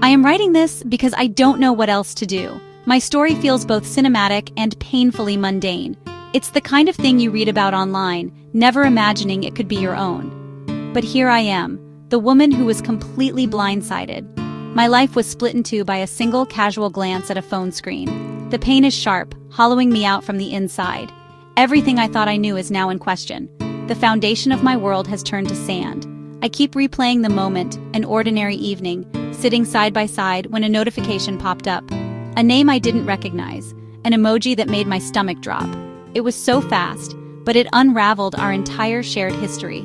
I am writing this because I don't know what else to do. My story feels both cinematic and painfully mundane. It's the kind of thing you read about online, never imagining it could be your own. But here I am, the woman who was completely blindsided. My life was split in two by a single casual glance at a phone screen. The pain is sharp, hollowing me out from the inside. Everything I thought I knew is now in question. The foundation of my world has turned to sand. I keep replaying the moment, an ordinary evening, sitting side by side when a notification popped up. A name I didn't recognize, an emoji that made my stomach drop. It was so fast, but it unraveled our entire shared history.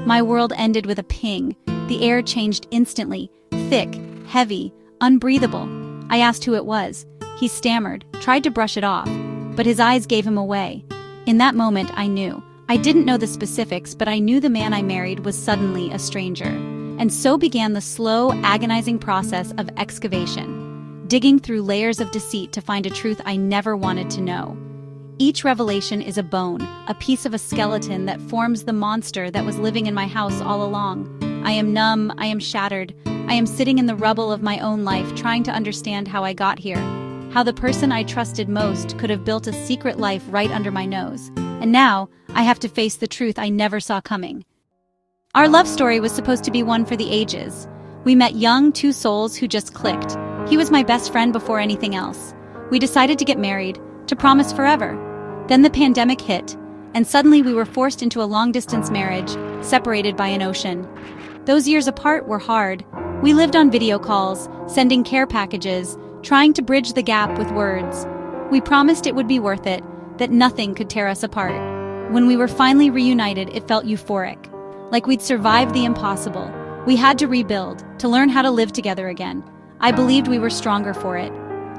My world ended with a ping. The air changed instantly, thick, heavy, unbreathable. I asked who it was. He stammered, tried to brush it off, but his eyes gave him away. In that moment, I knew. I didn't know the specifics, but I knew the man I married was suddenly a stranger. And so began the slow, agonizing process of excavation, digging through layers of deceit to find a truth I never wanted to know. Each revelation is a bone, a piece of a skeleton that forms the monster that was living in my house all along. I am numb, I am shattered, I am sitting in the rubble of my own life trying to understand how I got here, how the person I trusted most could have built a secret life right under my nose. And now, I have to face the truth I never saw coming. Our love story was supposed to be one for the ages. We met young, two souls who just clicked. He was my best friend before anything else. We decided to get married, to promise forever. Then the pandemic hit, and suddenly we were forced into a long-distance marriage, separated by an ocean. Those years apart were hard. We lived on video calls, sending care packages, trying to bridge the gap with words. We promised it would be worth it, that nothing could tear us apart. When we were finally reunited, it felt euphoric, like we'd survived the impossible. We had to rebuild, to learn how to live together again. I believed we were stronger for it.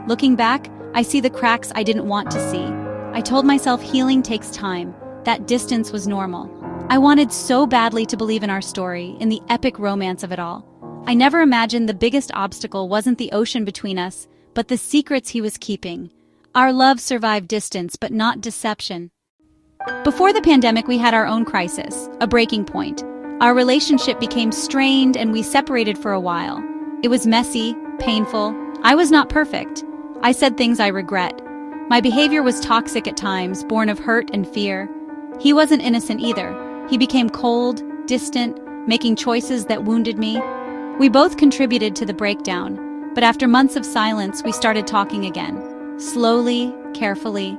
Looking back, I see the cracks I didn't want to see. I told myself healing takes time, that distance was normal. I wanted so badly to believe in our story, in the epic romance of it all. I never imagined the biggest obstacle wasn't the ocean between us, but the secrets he was keeping. Our love survived distance, but not deception. Before the pandemic, we had our own crisis, a breaking point. Our relationship became strained and we separated for a while. It was messy, painful. I was not perfect. I said things I regret. My behavior was toxic at times, born of hurt and fear. He wasn't innocent either. He became cold, distant, making choices that wounded me. We both contributed to the breakdown, but after months of silence, we started talking again. Slowly, carefully.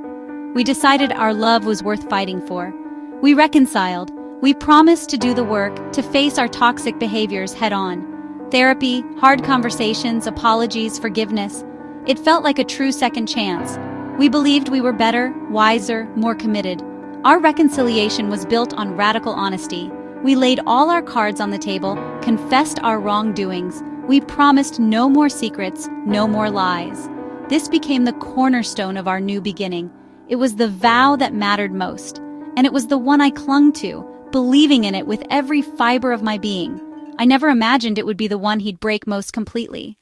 We decided our love was worth fighting for. We reconciled. We promised to do the work, to face our toxic behaviors head-on. Therapy, hard conversations, apologies, forgiveness. It felt like a true second chance. We believed we were better, wiser, more committed. Our reconciliation was built on radical honesty. We laid all our cards on the table, confessed our wrongdoings. We promised no more secrets, no more lies. This became the cornerstone of our new beginning. It was the vow that mattered most, and it was the one I clung to, believing in it with every fiber of my being. I never imagined it would be the one he'd break most completely.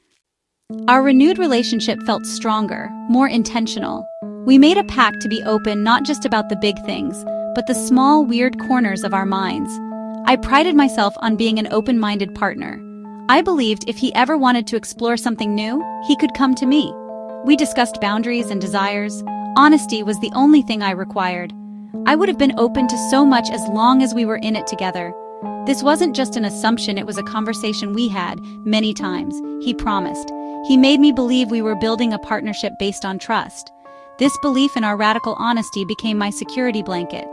Our renewed relationship felt stronger, more intentional. We made a pact to be open not just about the big things, but the small, weird corners of our minds. I prided myself on being an open-minded partner. I believed if he ever wanted to explore something new, he could come to me. We discussed boundaries and desires. Honesty was the only thing I required. I would have been open to so much as long as we were in it together. This wasn't just an assumption, it was a conversation we had many times. He promised. He made me believe we were building a partnership based on trust. This belief in our radical honesty became my security blanket.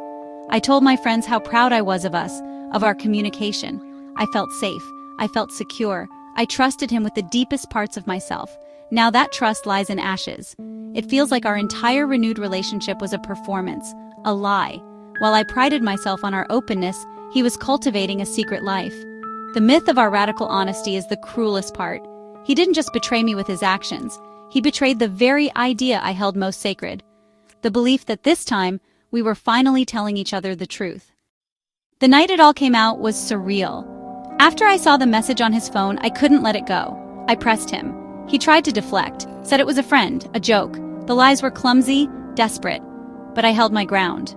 I told my friends how proud I was of us, of our communication. I felt safe. I felt secure. I trusted him with the deepest parts of myself. Now that trust lies in ashes. It feels like our entire renewed relationship was a performance, a lie. While I prided myself on our openness, he was cultivating a secret life. The myth of our radical honesty is the cruelest part. He didn't just betray me with his actions. He betrayed the very idea I held most sacred. The belief that this time, we were finally telling each other the truth. The night it all came out was surreal. After I saw the message on his phone, I couldn't let it go. I pressed him. He tried to deflect, said it was a friend, a joke. The lies were clumsy, desperate. But I held my ground.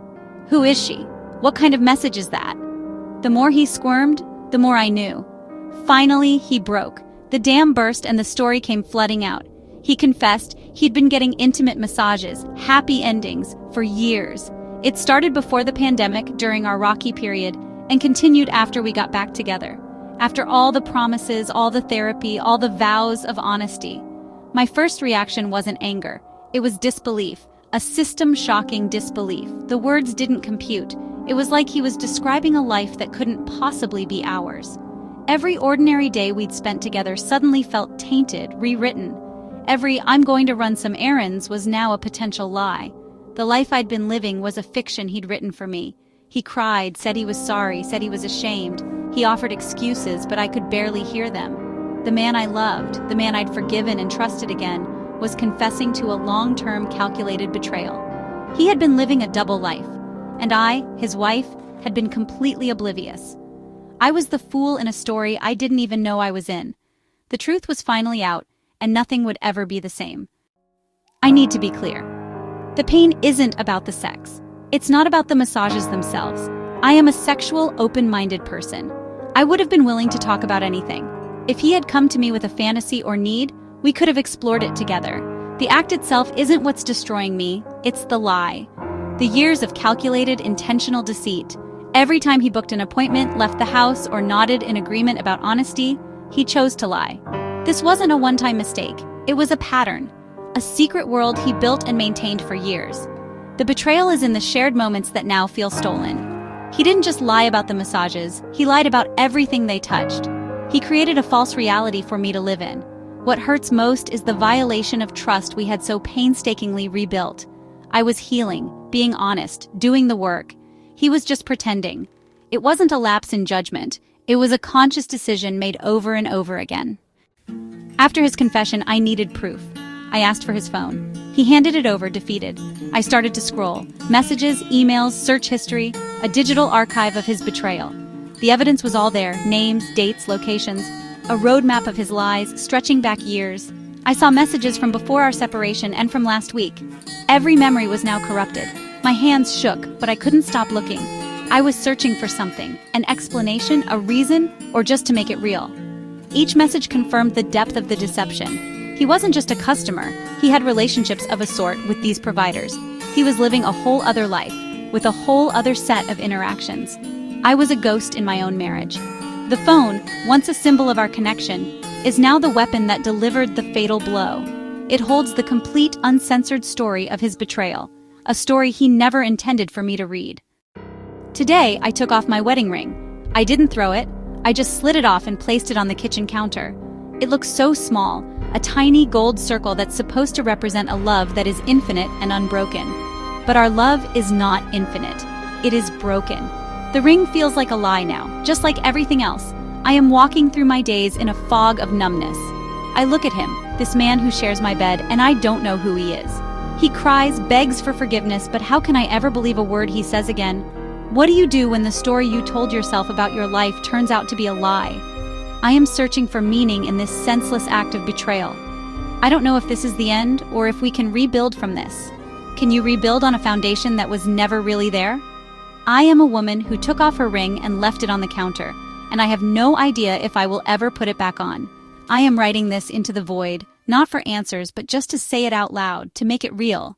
Who is she? What kind of message is that? The more he squirmed, the more I knew. Finally, he broke. The dam burst and the story came flooding out. He confessed he'd been getting intimate massages, happy endings, for years. It started before the pandemic, during our rocky period, and continued after we got back together. After all the promises, all the therapy, all the vows of honesty. My first reaction wasn't anger. It was disbelief, a system-shocking disbelief. The words didn't compute. It was like he was describing a life that couldn't possibly be ours. Every ordinary day we'd spent together suddenly felt tainted, rewritten. Every "I'm going to run some errands" was now a potential lie. The life I'd been living was a fiction he'd written for me. He cried, said he was sorry, said he was ashamed. He offered excuses, but I could barely hear them. The man I loved, the man I'd forgiven and trusted again, was confessing to a long-term calculated betrayal. He had been living a double life, and I, his wife, had been completely oblivious. I was the fool in a story I didn't even know I was in. The truth was finally out, and nothing would ever be the same. I need to be clear. The pain isn't about the sex. It's not about the massages themselves. I am a sexual, open-minded person. I would have been willing to talk about anything. If he had come to me with a fantasy or need, we could have explored it together. The act itself isn't what's destroying me, it's the lie. The years of calculated, intentional deceit. Every time he booked an appointment, left the house, or nodded in agreement about honesty, he chose to lie. This wasn't a one-time mistake. It was a pattern. A secret world he built and maintained for years. The betrayal is in the shared moments that now feel stolen. He didn't just lie about the massages, he lied about everything they touched. He created a false reality for me to live in. What hurts most is the violation of trust we had so painstakingly rebuilt. I was healing, being honest, doing the work. He was just pretending. It wasn't a lapse in judgment. It was a conscious decision made over and over again. After his confession, I needed proof. I asked for his phone. He handed it over, defeated. I started to scroll. Messages, emails, search history, a digital archive of his betrayal. The evidence was all there, names, dates, locations, a roadmap of his lies, stretching back years. I saw messages from before our separation and from last week. Every memory was now corrupted. My hands shook, but I couldn't stop looking. I was searching for something, an explanation, a reason, or just to make it real. Each message confirmed the depth of the deception. He wasn't just a customer, he had relationships of a sort with these providers. He was living a whole other life, with a whole other set of interactions. I was a ghost in my own marriage. The phone, once a symbol of our connection, is now the weapon that delivered the fatal blow. It holds the complete, uncensored story of his betrayal, a story he never intended for me to read. Today, I took off my wedding ring. I didn't throw it, I just slid it off and placed it on the kitchen counter. It looks so small, a tiny gold circle that's supposed to represent a love that is infinite and unbroken. But our love is not infinite. It is broken. The ring feels like a lie now, just like everything else. I am walking through my days in a fog of numbness. I look at him, this man who shares my bed, and I don't know who he is. He cries, begs for forgiveness, but how can I ever believe a word he says again? What do you do when the story you told yourself about your life turns out to be a lie? I am searching for meaning in this senseless act of betrayal. I don't know if this is the end or if we can rebuild from this. Can you rebuild on a foundation that was never really there? I am a woman who took off her ring and left it on the counter, and I have no idea if I will ever put it back on. I am writing this into the void, not for answers, but just to say it out loud, to make it real.